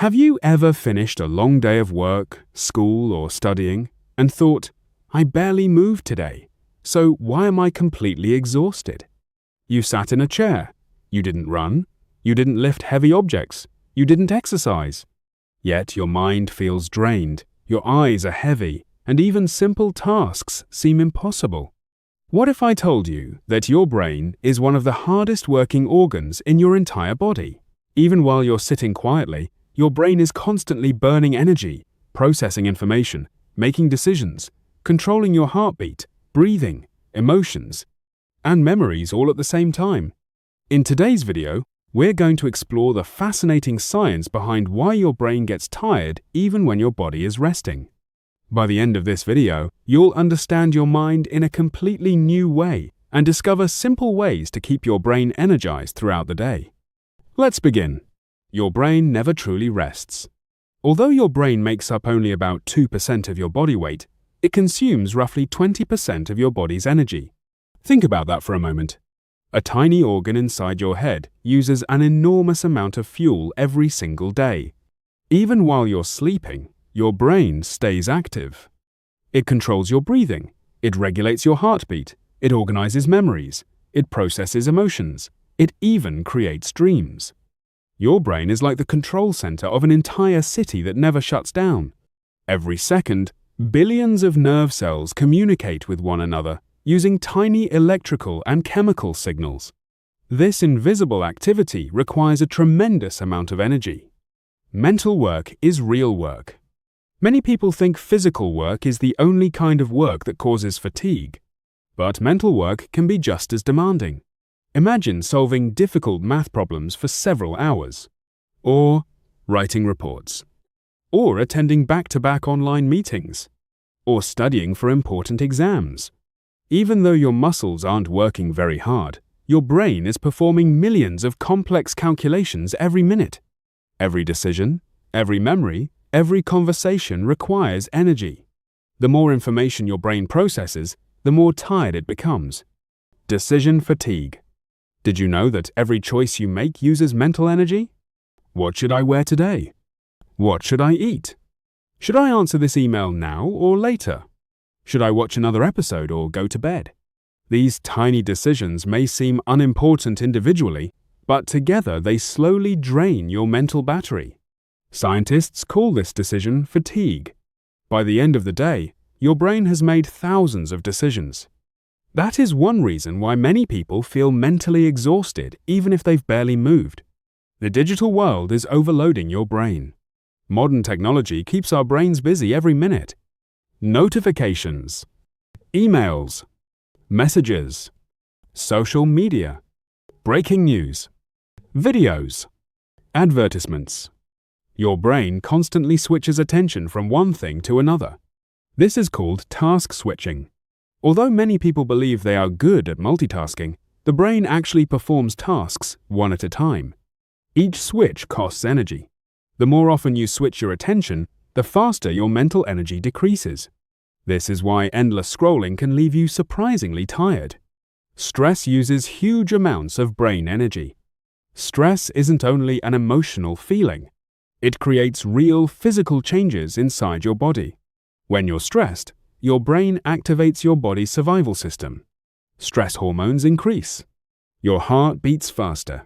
Have you ever finished a long day of work, school, or studying and thought, I barely moved today, so why am I completely exhausted? You sat in a chair. You didn't run. You didn't lift heavy objects. You didn't exercise. Yet your mind feels drained, your eyes are heavy, and even simple tasks seem impossible. What if I told you that your brain is one of the hardest working organs in your entire body? Even while you're sitting quietly, your brain is constantly burning energy, processing information, making decisions, controlling your heartbeat, breathing, emotions, and memories all at the same time. In today's video, we're going to explore the fascinating science behind why your brain gets tired even when your body is resting. By the end of this video, you'll understand your mind in a completely new way and discover simple ways to keep your brain energized throughout the day. Let's begin. Your brain never truly rests. Although your brain makes up only about 2% of your body weight, it consumes roughly 20% of your body's energy. Think about that for a moment. A tiny organ inside your head uses an enormous amount of fuel every single day. Even while you're sleeping, your brain stays active. It controls your breathing, it regulates your heartbeat, it organizes memories, it processes emotions, it even creates dreams. Your brain is like the control center of an entire city that never shuts down. Every second, billions of nerve cells communicate with one another using tiny electrical and chemical signals. This invisible activity requires a tremendous amount of energy. Mental work is real work. Many people think physical work is the only kind of work that causes fatigue, but mental work can be just as demanding. Imagine solving difficult math problems for several hours, or writing reports, or attending back-to-back online meetings, or studying for important exams. Even though your muscles aren't working very hard, your brain is performing millions of complex calculations every minute. Every decision, every memory, every conversation requires energy. The more information your brain processes, the more tired it becomes. Decision fatigue. Did you know that every choice you make uses mental energy? What should I wear today? What should I eat? Should I answer this email now or later? Should I watch another episode or go to bed? These tiny decisions may seem unimportant individually, but together they slowly drain your mental battery. Scientists call this decision fatigue. By the end of the day, your brain has made thousands of decisions. That is one reason why many people feel mentally exhausted even if they've barely moved. The digital world is overloading your brain. Modern technology keeps our brains busy every minute. Notifications, emails, messages, social media, breaking news, videos, advertisements. Your brain constantly switches attention from one thing to another. This is called task switching. Although many people believe they are good at multitasking, the brain actually performs tasks one at a time. Each switch costs energy. The more often you switch your attention, the faster your mental energy decreases. This is why endless scrolling can leave you surprisingly tired. Stress uses huge amounts of brain energy. Stress isn't only an emotional feeling. It creates real physical changes inside your body. When you're stressed, your brain activates your body's survival system. Stress hormones increase. Your heart beats faster.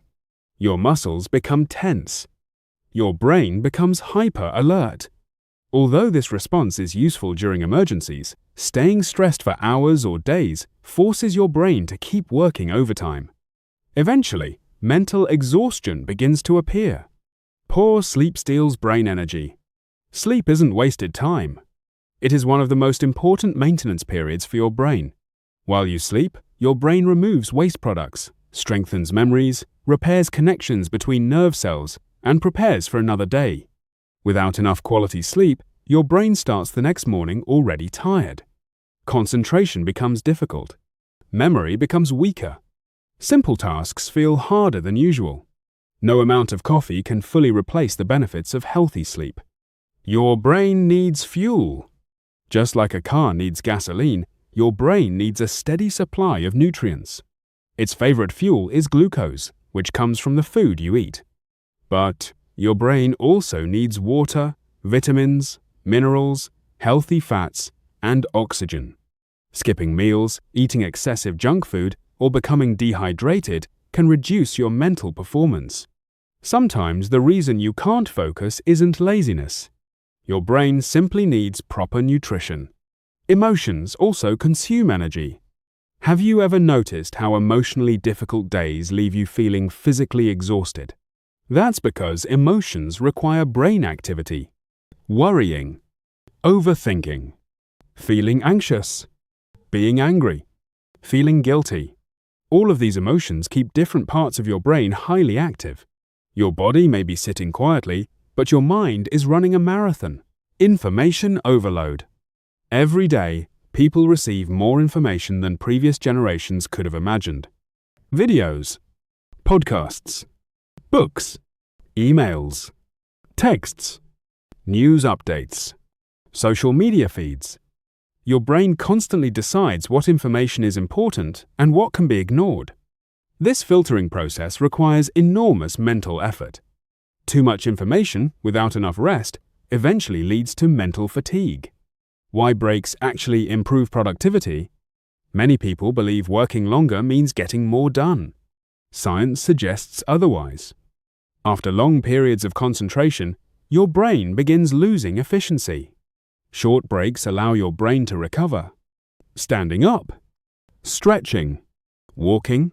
Your muscles become tense. Your brain becomes hyper-alert. Although this response is useful during emergencies, staying stressed for hours or days forces your brain to keep working overtime. Eventually, mental exhaustion begins to appear. Poor sleep steals brain energy. Sleep isn't wasted time. It is one of the most important maintenance periods for your brain. While you sleep, your brain removes waste products, strengthens memories, repairs connections between nerve cells, and prepares for another day. Without enough quality sleep, your brain starts the next morning already tired. Concentration becomes difficult. Memory becomes weaker. Simple tasks feel harder than usual. No amount of coffee can fully replace the benefits of healthy sleep. Your brain needs fuel. Just like a car needs gasoline, your brain needs a steady supply of nutrients. Its favorite fuel is glucose, which comes from the food you eat. But Your brain also needs water, vitamins, minerals, healthy fats, and oxygen. Skipping meals, eating excessive junk food, or becoming dehydrated can reduce your mental performance. Sometimes the reason you can't focus isn't laziness. Your brain simply needs proper nutrition. Emotions also consume energy. Have you ever noticed how emotionally difficult days leave you feeling physically exhausted? That's because emotions require brain activity. Worrying, overthinking, feeling anxious, being angry, feeling guilty. All of these emotions keep different parts of your brain highly active. Your body may be sitting quietly, but your mind is running a marathon. Information overload. Every day, people receive more information than previous generations could have imagined. Videos, podcasts, books, emails, texts, news updates, social media feeds. Your brain constantly decides what information is important and what can be ignored. This filtering process requires enormous mental effort. Too much information without enough rest eventually leads to mental fatigue. Why breaks actually improve productivity? Many people believe working longer means getting more done. Science suggests otherwise. After long periods of concentration, your brain begins losing efficiency. Short breaks allow your brain to recover. Standing up, stretching, walking,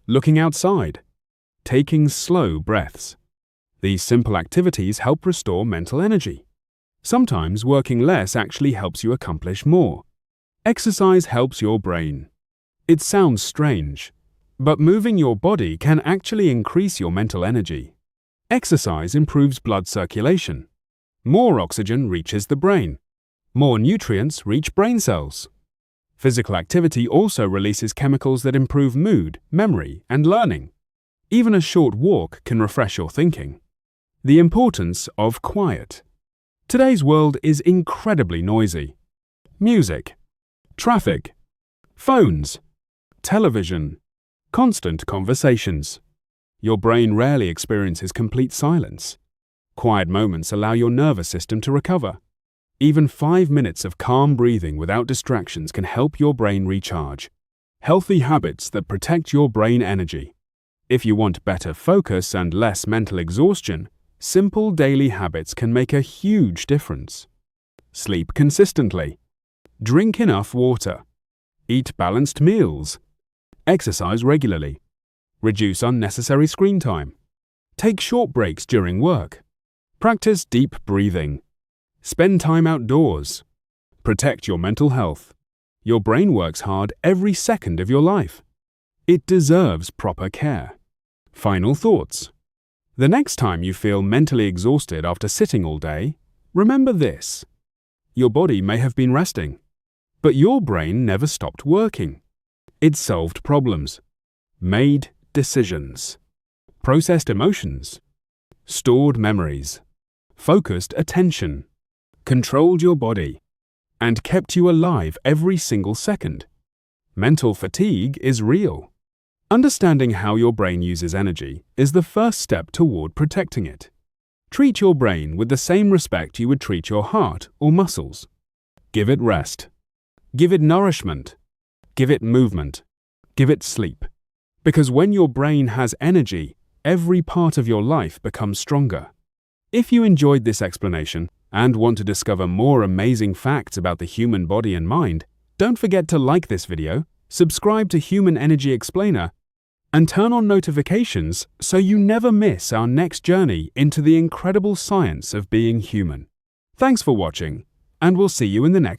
looking outside, taking slow breaths. These simple activities help restore mental energy. Sometimes working less actually helps you accomplish more. Exercise helps your brain. It sounds strange, but moving your body can actually increase your mental energy. Exercise improves blood circulation. More oxygen reaches the brain. More nutrients reach brain cells. Physical activity also releases chemicals that improve mood, memory, and learning. Even a short walk can refresh your thinking. The importance of quiet. Today's world is incredibly noisy. Music, traffic, phones, television, constant conversations. Your brain rarely experiences complete silence. Quiet moments allow your nervous system to recover. Even 5 minutes of calm breathing without distractions can help your brain recharge. Healthy habits that protect your brain energy. If you want better focus and less mental exhaustion, simple daily habits can make a huge difference. Sleep consistently. Drink enough water. Eat balanced meals. Exercise regularly. Reduce unnecessary screen time. Take short breaks during work. Practice deep breathing. Spend time outdoors. Protect your mental health. Your brain works hard every second of your life. It deserves proper care. Final thoughts. The next time you feel mentally exhausted after sitting all day, remember this. Your body may have been resting, but your brain never stopped working. It solved problems, made decisions, processed emotions, stored memories, focused attention, controlled your body, and kept you alive every single second. Mental fatigue is real. Understanding how your brain uses energy is the first step toward protecting it. Treat your brain with the same respect you would treat your heart or muscles. Give it rest. Give it nourishment. Give it movement. Give it sleep. Because when your brain has energy, every part of your life becomes stronger. If you enjoyed this explanation and want to discover more amazing facts about the human body and mind, don't forget to like this video, subscribe to Human Energy Explainer, and turn on notifications so you never miss our next journey into the incredible science of being human. Thanks for watching, and we'll see you in the next